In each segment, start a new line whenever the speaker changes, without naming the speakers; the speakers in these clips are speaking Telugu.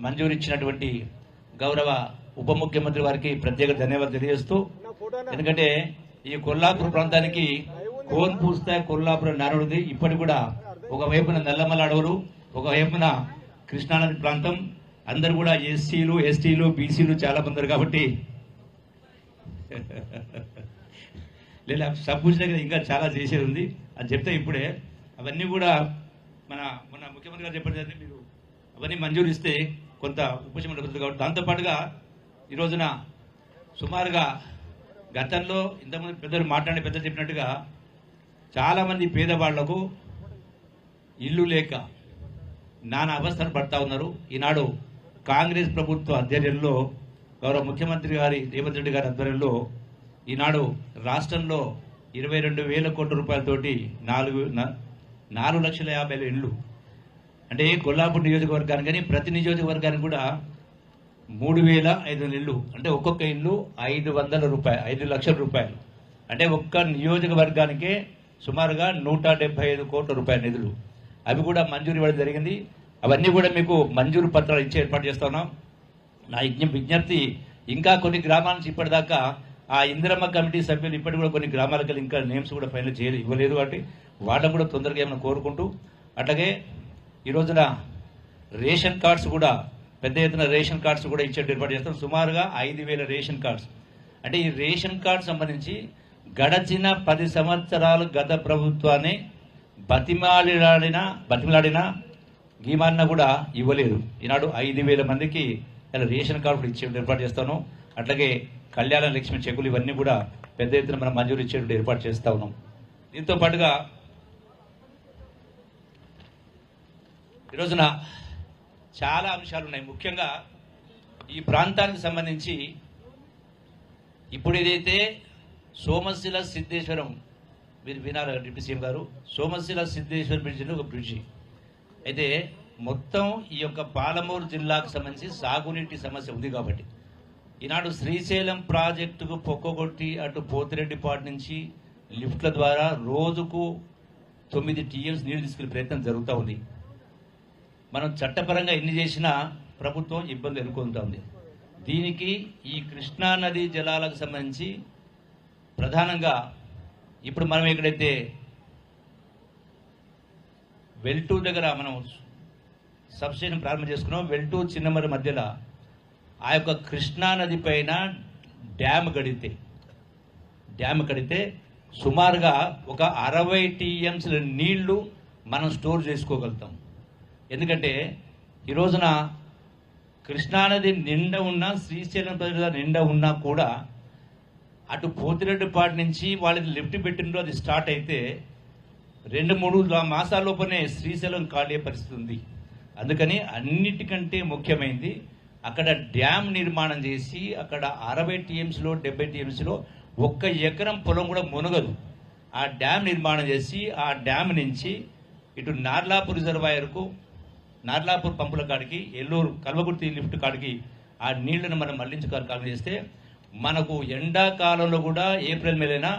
మంజూరు ఇచ్చినటువంటి గౌరవ ఉప ముఖ్యమంత్రి వారికి ప్రత్యేక ధన్యవాదాలు తెలియజేస్తూ, ఎందుకంటే ఈ కొల్లాపూర్ ప్రాంతానికి కోన్ పూస్తే కొల్లాపురం నానుడిది. ఇప్పటికి కూడా ఒకవైపున నల్లమల అడవులు, ఒకవైపున కృష్ణానది ప్రాంతం, అందరూ కూడా ఎస్సీలు ఎస్టీలు బీసీలు చాలా మంది కాబట్టి లేదా సబ్బుగా ఇంకా చాలా చేసేది ఉంది. అది చెప్తే ఇప్పుడే అవన్నీ కూడా మొన్న ముఖ్యమంత్రి గారు చెప్పడం మీరు అవన్నీ మంజూరు ఇస్తే కొంత ఉపశమనం లభిస్తుంది. కాబట్టి దాంతోపాటుగా ఈ రోజున సుమారుగా గతంలో ఇంతకుముందు పెద్దలు చెప్పినట్టుగా చాలామంది పేదవాళ్లకు ఇల్లు లేక నానా అవస్థలు పడతా ఉన్నారు. ఈనాడు కాంగ్రెస్ ప్రభుత్వ ఆధ్వర్యంలో గౌరవ ముఖ్యమంత్రి గారి రేవంత్ రెడ్డి గారి ఆధ్వర్యంలో ఈనాడు రాష్ట్రంలో 22,000 కోట్ల రూపాయలతోటి 4,50,000 ఇళ్ళు, అంటే కొల్లాపూర్ నియోజకవర్గానికి కానీ ప్రతి నియోజకవర్గానికి కూడా 3,500 ఇళ్ళు, అంటే ఒక్కొక్క ఇల్లు 500 లక్షల రూపాయలు, అంటే ఒక్క నియోజకవర్గానికే సుమారుగా 175 కోట్ల రూపాయల నిధులు అవి కూడా మంజూరు ఇవ్వడం జరిగింది. అవన్నీ కూడా మీకు మంజూరు పత్రాలు ఇచ్చి ఏర్పాటు చేస్తా ఉన్నాం. నా విజ్ఞప్తి, ఇంకా కొన్ని గ్రామాల నుంచి ఇప్పటిదాకా ఆ ఇందిరమ్మ కమిటీ సభ్యులు ఇప్పటికి కూడా కొన్ని గ్రామాలకు ఇంకా నేమ్స్ కూడా ఫైనల్ ఇవ్వలేదు. కాబట్టి వాళ్ళకు కూడా తొందరగా ఏమైనా కోరుకుంటూ, అట్లాగే ఈ రోజున రేషన్ కార్డ్స్ కూడా పెద్ద ఎత్తున రేషన్ కార్డ్స్ కూడా ఇచ్చేట్టు ఏర్పాటు చేస్తాం. సుమారుగా 5,000 రేషన్ కార్డ్స్. అంటే ఈ రేషన్ కార్డ్ సంబంధించి గడచిన 10 సంవత్సరాలు గత ప్రభుత్వాన్ని బతిమలాడినా గీమాన్న కూడా ఇవ్వలేదు. ఈనాడు 5,000 మందికి ఇలా రేషన్ కార్డు ఇచ్చే ఏర్పాటు చేస్తాను. అట్లాగే కళ్యాణ లక్ష్మి చెక్కులు ఇవన్నీ కూడా పెద్ద ఎత్తున మనం మంజూరు ఇచ్చేటట్టు ఏర్పాటు చేస్తా ఉన్నాం. దీంతో పాటుగా ఈరోజున చాలా అంశాలు ఉన్నాయి. ముఖ్యంగా ఈ ప్రాంతానికి సంబంధించి ఇప్పుడు ఏదైతే సోమశిల సిద్ధేశ్వరం, మీరు వినాలి డిప్యూటీ సీఎం గారు, సోమశిల సిద్ధేశ్వర బ్రిడ్జ్ ఒక బ్రిడ్జి అయితే మొత్తం ఈ యొక్క పాలమూరు జిల్లాకు సంబంధించి సాగునీటి సమస్య ఉంది. కాబట్టి ఈనాడు శ్రీశైలం ప్రాజెక్టుకు పొక్కగొట్టి అటు పోతిరెడ్డిపాటి నుంచి లిఫ్ట్ల ద్వారా రోజుకు 9 టీఎంస్ నీళ్లు తీసుకునే ప్రయత్నం జరుగుతూ ఉంది. మనం చట్టపరంగా ఎన్ని చేసినా ప్రభుత్వం ఇబ్బంది ఎదుర్కొంటుంది. దీనికి ఈ కృష్ణానది జలాలకు సంబంధించి ప్రధానంగా ఇప్పుడు మనం ఎక్కడైతే వెల్టూరు దగ్గర మనం సబ్స్టేషన్ ప్రారంభం చేసుకున్నాం, వెల్టూరు చిన్నమరి మధ్యలో ఆ యొక్క కృష్ణానది పైన డ్యామ్ కడితే సుమారుగా ఒక 60 టీఎంసీల నీళ్లు మనం స్టోర్ చేసుకోగలుగుతాం. ఎందుకంటే ఈ రోజున కృష్ణానది నిండా ఉన్నా, శ్రీశైలం ప్రజల నిండా ఉన్నా కూడా అటు పోతిరెడ్డిపాటి నుంచి వాళ్ళకి లిఫ్ట్ పెట్టినప్పుడు అది స్టార్ట్ అయితే 2-3 మాసాల లోపలనే శ్రీశైలం ఖాళీ పరిస్థితి ఉంది. అందుకని అన్నిటికంటే ముఖ్యమైనది అక్కడ డ్యామ్ నిర్మాణం చేసి అక్కడ 60 టీఎంసీలో 70 టీఎంసీలో 1 ఎకరం పొలం కూడా మునగదు. ఆ డ్యామ్ నిర్మాణం చేసి ఆ డ్యామ్ నుంచి ఇటు నార్లాపూర్ రిజర్వాయర్కు, నార్లాపూర్ పంపుల కాడికి, ఎల్లూరు కల్వకుర్తి లిఫ్ట్ కాడికి ఆ నీళ్లను మనం మళ్లించుకోవాలి చేస్తే మనకు ఎండాకాలంలో కూడా ఏప్రిల్ మేలైనా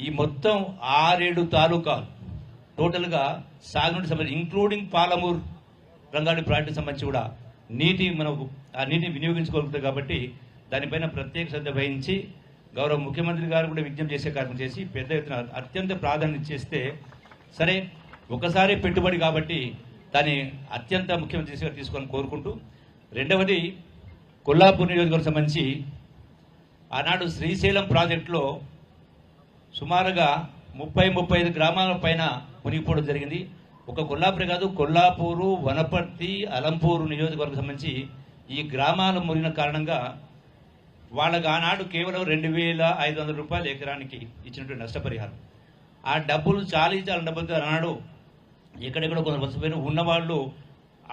ఈ మొత్తం 6-7 తాలూకాలు టోటల్గా సాగునీటి సంబంధించి ఇంక్లూడింగ్ పాలమూరు రంగారెడ్డి ప్రాజెక్టుకు సంబంధించి కూడా మనకు ఆ నీటిని వినియోగించుకోగలుగుతాయి. కాబట్టి దానిపైన ప్రత్యేక శ్రద్ధ వహించి గౌరవ ముఖ్యమంత్రి గారు కూడా విజ్ఞప్తి చేసే కార్యక్రమం చేసి పెద్ద ఎత్తున అత్యంత ప్రాధాన్యత ఇచ్చేస్తే సరే, ఒకసారి పెట్టుబడి కాబట్టి దాన్ని అత్యంత ముఖ్యమంత్రి తీసుకోవాలని కోరుకుంటూ, రెండవది కొల్లాపూర్ నియోజకవర్గం సంబంధించి ఆనాడు శ్రీశైలం ప్రాజెక్టులో సుమారుగా 30-35 గ్రామాల పైన మునిగిపోవడం జరిగింది. ఒక కొల్లాపూర్ కాదు, కొల్లాపూరు, వనపర్తి, అలంపూరు నియోజకవర్గం సంబంధించి ఈ గ్రామాలు మునిగిన కారణంగా వాళ్ళకు ఆనాడు కేవలం 2,500 రూపాయలు ఎకరానికి ఇచ్చినటువంటి నష్టపరిహారం. ఆ డబ్బులు చాలా డబ్బులతో ఆనాడు ఎక్కడెక్కడో కొంత వసపోయిన ఉన్నవాళ్ళు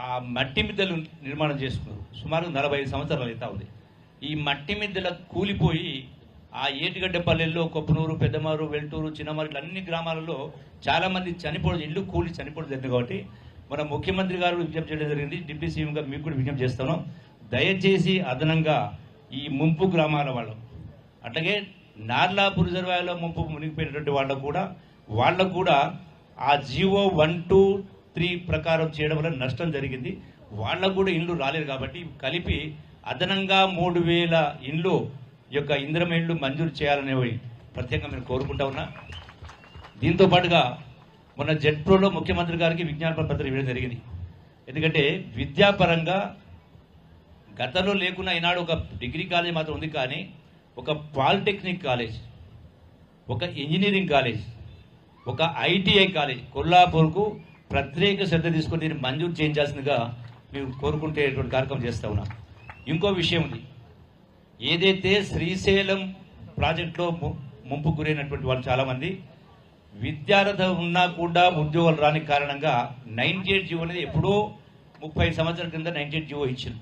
ఆ మట్టి మిద్దెలు నిర్మాణం చేసుకున్నారు. సుమారు 45 సంవత్సరాలు అవుతా ఉంది. ఈ మట్టి మిద్దెలకు కూలిపోయి ఆ ఏటిగడ్డపల్లెల్లో కొప్పనూరు, పెద్దమారు, వెల్టూరు, చిన్నమారు ఇట్లా అన్ని గ్రామాలలో చాలామంది ఇల్లు కూలి చనిపోవడం జరిగింది. కాబట్టి మన ముఖ్యమంత్రి గారు విజ్ఞప్తి చేయడం జరిగింది. డిప్యూటీ సీఎం గారు మీకు కూడా విజ్ఞప్తి చేస్తాను, దయచేసి అదనంగా ఈ ముంపు గ్రామాల వాళ్ళు, అట్లాగే నార్లాపూర్ రిజర్వాయర్లో ముంపు మునిగిపోయినటువంటి వాళ్ళకు కూడా ఆ జీవో 1, 2, 3 ప్రకారం చేయడం వల్ల నష్టం జరిగింది. వాళ్ళకు కూడా ఇండ్లు రాలేదు కాబట్టి కలిపి అదనంగా 3000 ఇండ్లు యొక్క ఇందిరమ్మ ఇండ్లు మంజూరు చేయాలనేవి ప్రత్యేకంగా నేను కోరుకుంటా ఉన్నా. దీంతో పాటుగా మొన్న జెడ్ప్రోలో ముఖ్యమంత్రి గారికి విజ్ఞాపన పత్రం ఇవ్వడం జరిగింది. ఎందుకంటే విద్యాపరంగా గతంలో లేకున్నా ఈనాడు ఒక డిగ్రీ కాలేజ్ మాత్రం ఉంది, కానీ ఒక పాలిటెక్నిక్ కాలేజ్, ఒక ఇంజనీరింగ్ కాలేజ్, ఒక ఐటీఐ కాలేజ్ కొల్లాపూర్కు ప్రత్యేక శ్రద్ధ తీసుకొని దీన్ని మంజూరు చేయించాల్సిందిగా మేము కోరుకుంటేటువంటి కార్యక్రమం చేస్తూ ఉన్నాం. ఇంకో విషయం ఉంది, ఏదైతే శ్రీశైలం ప్రాజెక్టులో ముంపు గురైనటువంటి వాళ్ళు చాలామంది విద్యార్హత ఉన్నా కూడా ఉద్యోగాలు రాని కారణంగా 98 జీవో అనేది ఎప్పుడో 30 సంవత్సరాల కింద 98 జీవో ఇచ్చింది.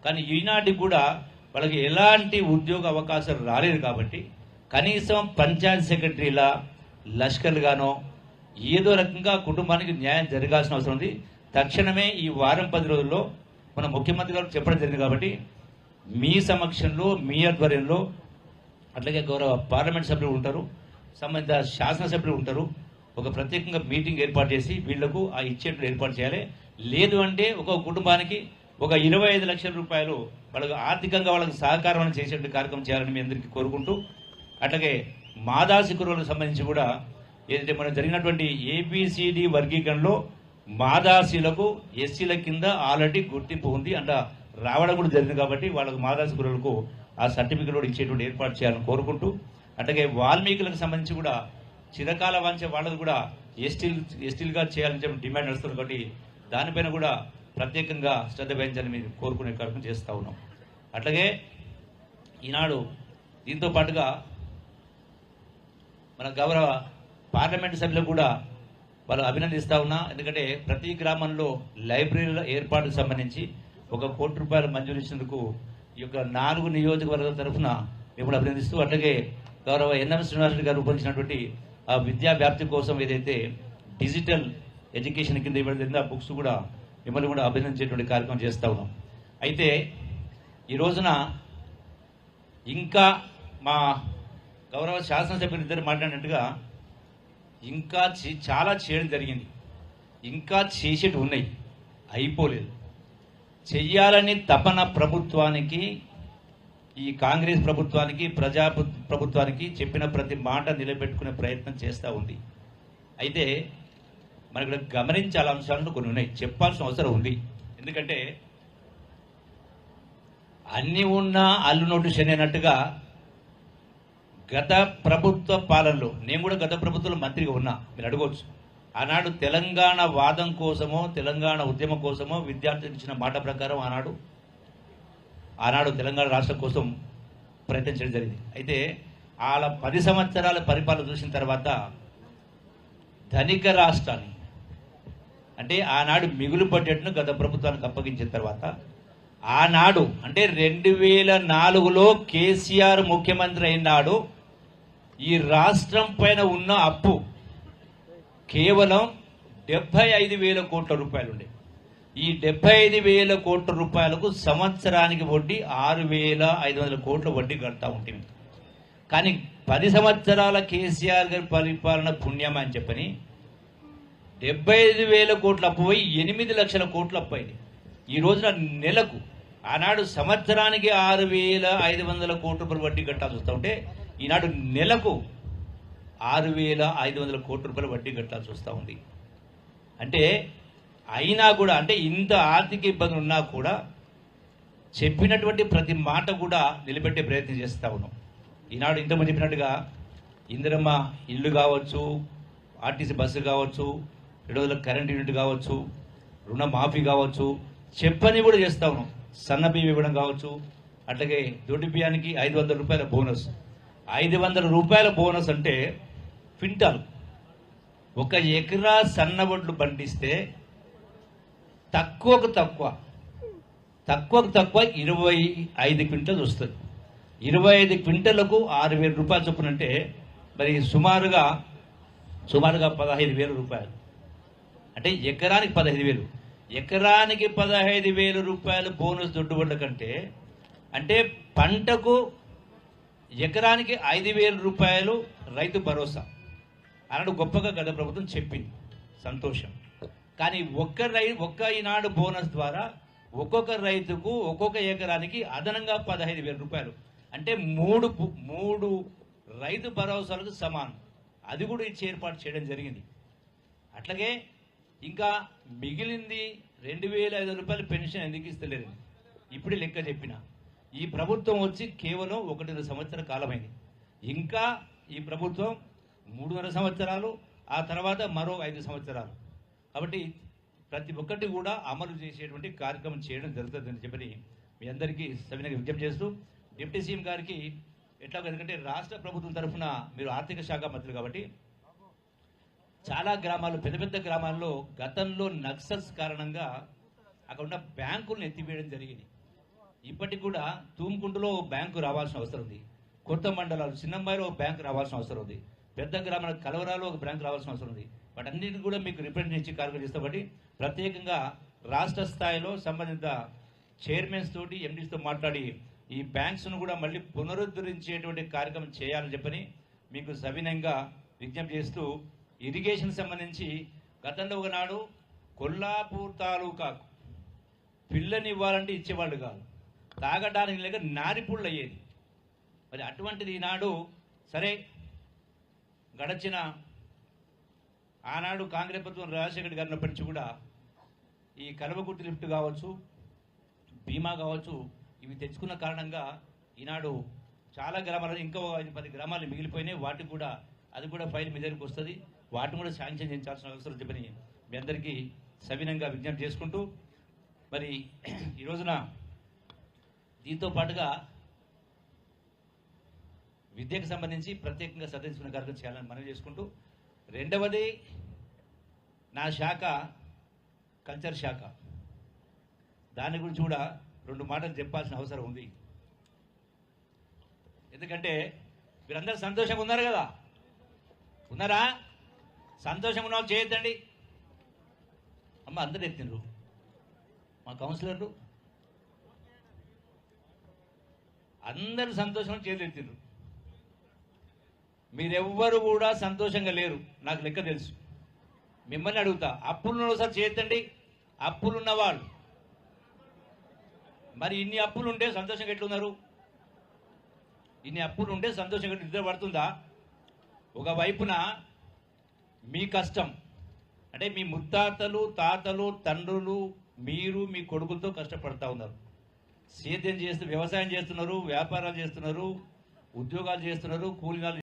కానీ ఈనాటికి కూడా వాళ్ళకి ఎలాంటి ఉద్యోగ అవకాశాలు రాలేదు. కాబట్టి కనీసం పంచాయత్ సెక్రటరీలా లష్కర్లుగానో ఏదో రకంగా కుటుంబానికి న్యాయం జరగాల్సిన అవసరం ఉంది. తక్షణమే ఈ వారం 10 రోజుల్లో మన ముఖ్యమంత్రి గారు చెప్పడం జరిగింది. కాబట్టి మీ సమక్షంలో, మీ ఆధ్వర్యంలో, అట్లాగే గౌరవ పార్లమెంట్ సభ్యులు ఉంటారు, సంబంధిత శాసనసభ్యులు ఉంటారు, ఒక ప్రత్యేకంగా మీటింగ్ ఏర్పాటు చేసి వీళ్లకు ఆ ఇచ్చేట్లు ఏర్పాటు చేయాలి. లేదు అంటే ఒక కుటుంబానికి ఒక 25 లక్షల రూపాయలు వాళ్ళకు ఆర్థికంగా వాళ్ళకి సహకారం చేసేటువంటి కార్యక్రమం చేయాలని మీ అందరికీ కోరుకుంటూ, అట్లాగే మాదాసి కురువులకు సంబంధించి కూడా ఏదైతే మనం జరిగినటువంటి ఏబిసిడి వర్గీకరణలో మాదాసీలకు ఎస్సీల కింద ఆల్రెడీ గుర్తింపు ఉంది అంట రావడం కూడా జరిగింది. కాబట్టి వాళ్ళకు మాదాసి కురువులకు ఆ సర్టిఫికెట్ కూడా ఇచ్చేటువంటి ఏర్పాటు చేయాలని కోరుకుంటూ, అట్లాగే వాల్మీకులకు సంబంధించి కూడా చిరకాల వాంచే వాళ్ళకు కూడా ఎస్టీలుగా చేయాలని చెప్పి డిమాండ్ నడుస్తుంది. కాబట్టి దానిపైన కూడా ప్రత్యేకంగా శ్రద్ధ వహించాలని మీరు కోరుకునే కార్యక్రమం చేస్తూ ఉన్నాం. అట్లాగే ఈనాడు దీంతో పాటుగా మన గౌరవ పార్లమెంటు సభ్యులు కూడా వాళ్ళు అభినందిస్తూ ఉన్నా. ఎందుకంటే ప్రతి గ్రామంలో లైబ్రరీల ఏర్పాటుకు సంబంధించి 1 కోటి రూపాయలు మంజూరు ఇచ్చినందుకు ఈ యొక్క 4 నియోజకవర్గాల తరఫున మిమ్మల్ని అభినందిస్తూ, అట్లాగే గౌరవ ఎన్ఎం శ్రీనివాసరెడ్డి గారు రూపొందించినటువంటి ఆ విద్యా వ్యాప్తి కోసం ఏదైతే డిజిటల్ ఎడ్యుకేషన్ కింద ఇవ్వడం జరిగిందో ఆ బుక్స్ కూడా మిమ్మల్ని కూడా అభినందించేటువంటి కార్యక్రమం చేస్తూ ఉన్నాం. అయితే ఈ రోజున ఇంకా మా గౌరవ శాసనసభ్యులు ఇద్దరు మాట్లాడినట్టుగా ఇంకా చాలా చేయడం జరిగింది, ఇంకా చేసేటి ఉన్నాయి, అయిపోలేదు. చెయ్యాలని తపన ప్రభుత్వానికి, ఈ కాంగ్రెస్ ప్రభుత్వానికి, ప్రభుత్వానికి చెప్పిన ప్రతి మాట నిలబెట్టుకునే ప్రయత్నం చేస్తూ ఉంది. అయితే మనకి ఇక్కడ గమనించాల అంశాలను కొన్ని ఉన్నాయి, చెప్పాల్సిన అవసరం ఉంది. ఎందుకంటే అన్నీ ఉన్నా అల్లు నోటు శని అన్నట్టుగా గత ప్రభుత్వ పాలనలో, నేను కూడా గత ప్రభుత్వంలో మంత్రిగా ఉన్నా, మీరు అడగవచ్చు, ఆనాడు తెలంగాణ వాదం కోసమో తెలంగాణ ఉద్యమం కోసమో విద్యార్థులకు ఇచ్చిన మాట ప్రకారం ఆనాడు తెలంగాణ రాష్ట్రం కోసం ప్రయత్నించడం జరిగింది. అయితే వాళ్ళ 10 సంవత్సరాల పరిపాలన చూసిన తర్వాత ధనిక రాష్ట్రాన్ని, అంటే ఆనాడు మిగులు బడ్జెట్ను గత ప్రభుత్వానికి అప్పగించిన తర్వాత ఆనాడు అంటే 2004లో కేసీఆర్ ముఖ్యమంత్రి అయినాడు ఈ రాష్ట్రం పైన ఉన్న అప్పు కేవలం 75,000 కోట్ల రూపాయలు ఉండే. ఈ 75,000 కోట్ల రూపాయలకు సంవత్సరానికి వడ్డీ 6,500 కోట్ల వడ్డీ కడతా ఉంటుంది. కానీ 10 సంవత్సరాల కేసీఆర్ గారి పరిపాలన పుణ్యం అని చెప్పని 75,000 కోట్ల అప్పు పోయి 8 లక్షల కోట్ల అప్పు అయింది. ఈ రోజున నెలకు, ఆనాడు సంవత్సరానికి 6,500 కోట్ల రూపాయలు వడ్డీ కట్టాల్సి వస్తూ ఉంటే ఈనాడు నెలకు 6,500 కోట్ల రూపాయల వడ్డీ కట్టాల్సి వస్తూ ఉంది. అంటే అయినా కూడా, అంటే ఇంత ఆర్థిక ఇబ్బందులు ఉన్నా కూడా చెప్పినటువంటి ప్రతి మాట కూడా నిలబెట్టే ప్రయత్నం చేస్తూ ఉన్నాం. ఈనాడు ఇంతమంది చెప్పినట్టుగా ఇందిరమ్మ ఇల్లు కావచ్చు, ఆర్టీసీ బస్సు కావచ్చు, 200 కరెంట్ యూనిట్ కావచ్చు, రుణమాఫీ కావచ్చు, చెప్పని కూడా చేస్తూ ఉన్నాం. సన్న బియ్యం ఇవ్వడం కావచ్చు, అట్లాగే దొడ్డి బియ్యానికి 500 రూపాయల బోనస్. 500 రూపాయల బోనస్ అంటే క్వింటాల్, 1 ఎకరా సన్నవడ్లు పండిస్తే తక్కువకు తక్కువ 25 క్వింటల్ వస్తుంది. 25 క్వింటలకు 6,000 రూపాయలు చొప్పున అంటే మరి సుమారుగా 15,000 రూపాయలు. అంటే ఎకరానికి 15,000, ఎకరానికి 15,000 రూపాయలు బోనస్ దొడ్డుబడ్ల కంటే, అంటే పంటకు ఎకరానికి 5,000 రూపాయలు రైతు భరోసా అన్నాడు. గొప్పగా గత ప్రభుత్వం చెప్పింది, సంతోషం. కానీ ఒక్క ఈనాడు బోనస్ ద్వారా ఒక్కొక్క రైతుకు ఒక్కొక్క ఎకరానికి అదనంగా 15,000 రూపాయలు, అంటే మూడు రైతు భరోసాలకు సమానం. అది కూడా ఇచ్చి ఏర్పాటు చేయడం జరిగింది. అట్లాగే ఇంకా మిగిలింది 2,500 రూపాయలు పెన్షన్ ఎందుకు ఇస్తలేరు, ఇప్పుడే లెక్క చెప్పిన. ఈ ప్రభుత్వం వచ్చి కేవలం 1.5 సంవత్సర కాలమైంది. ఇంకా ఈ ప్రభుత్వం 3.5 సంవత్సరాలు, ఆ తర్వాత మరో 5 సంవత్సరాలు. కాబట్టి ప్రతి ఒక్కటి కూడా అమలు చేసేటువంటి కార్యక్రమం చేయడం జరుగుతుందని చెప్పని మీ అందరికీ సవినయంగా విజ్ఞప్తి చేస్తూ, డిప్యూటీ సీఎం గారికి ఎట్లా, ఎందుకంటే రాష్ట్ర ప్రభుత్వం తరఫున మీరు ఆర్థిక శాఖ మంత్రులు కాబట్టి చాలా గ్రామాలు, పెద్ద పెద్ద గ్రామాల్లో గతంలో నక్సల్స్ కారణంగా అక్కడ ఉన్న బ్యాంకులను ఎత్తివేయడం జరిగింది. ఇప్పటికి కూడా తూముకుంటలో బ్యాంకు రావాల్సిన అవసరం ఉంది, కొత్త మండలాలు చిన్నంబాయిలో ఒక బ్యాంకు రావాల్సిన అవసరం ఉంది, పెద్ద గ్రామాల కలవరాలో ఒక బ్యాంకు రావాల్సిన అవసరం ఉంది. వాటన్నిటిని కూడా మీకు రిప్రజెంట్ ఇచ్చి కార్యక్రమం చేస్తాం. కాబట్టి ప్రత్యేకంగా రాష్ట్ర స్థాయిలో సంబంధిత చైర్మన్స్ తోటి, ఎండీస్తో మాట్లాడి ఈ బ్యాంక్స్ను కూడా మళ్ళీ పునరుద్ధరించేటువంటి కార్యక్రమం చేయాలని చెప్పని మీకు సవినయంగా విజ్ఞప్తి చేస్తూ, ఇరిగేషన్ సంబంధించి గతంలో ఒకనాడు కొల్లాపూర్ తాలూకాకు పిల్లనివ్వాలంటే ఇచ్చేవాళ్ళు కాదు, తాగడానికి లేక నారిపుళ్ళు అయ్యేది. మరి అటువంటిది ఈనాడు సరే గడచిన ఆనాడు కాంగ్రెస్ ప్రభుత్వం రాజశేఖర్ గారి ఉన్నప్పటి నుంచి కూడా ఈ కలవకుర్తి లిఫ్ట్ కావచ్చు, బీమా కావచ్చు, ఇవి తెచ్చుకున్న కారణంగా ఈనాడు చాలా గ్రామాలు, ఇంకా 5-10 గ్రామాలు మిగిలిపోయినాయి. వాటికి కూడా అది కూడా ఫైల్ మీ దగ్గరికి వస్తుంది, వాటిని కూడా శాంక్షన్ చేయించాల్సిన అవసరం చెప్పని మీ అందరికీ సవినంగా విజ్ఞప్తి చేసుకుంటూ, మరి ఈ రోజున దీంతో పాటుగా విద్యకు సంబంధించి ప్రత్యేకంగా శ్రద్ధ తీసుకునే కార్యక్రమం చేయాలని మనవి చేసుకుంటూ, రెండవది నా శాఖ కల్చర్ శాఖ, దాని గురించి కూడా 2 మాటలు చెప్పాల్సిన అవసరం ఉంది. ఎందుకంటే మీరందరూ సంతోషంగా ఉన్నారు కదా, ఉన్నారా? సంతోషంగా ఉన్న వాళ్ళు చేయొద్దండి. అమ్మ అందరూ ఎత్తిండ్రు, మా కౌన్సిలర్లు అందరూ సంతోషంగా చేతులు ఎత్తిండ్రు. మీరెవ్వరు కూడా సంతోషంగా లేరు, నాకు లెక్క తెలుసు. మిమ్మల్ని అడుగుతా, అప్పులున్న ఒకసారి చేయొద్దండి. అప్పులున్న వాళ్ళు మరి ఇన్ని అప్పులు ఉంటే సంతోషంగా ఎట్లున్నారు? ఇన్ని అప్పులు ఉంటే సంతోషంగా నిద్ర పడుతుందా? ఒకవైపున మీ కష్టం అంటే మీ ముత్తాతలు, తాతలు, తండ్రులు, మీరు మీ కొడుకులతో కష్టపడతా ఉన్నారు, సేద్యం చేస్తూ వ్యవసాయం చేస్తున్నారు, వ్యాపారాలు చేస్తున్నారు, ఉద్యోగాలు చేస్తున్నారు, కూలీనాలు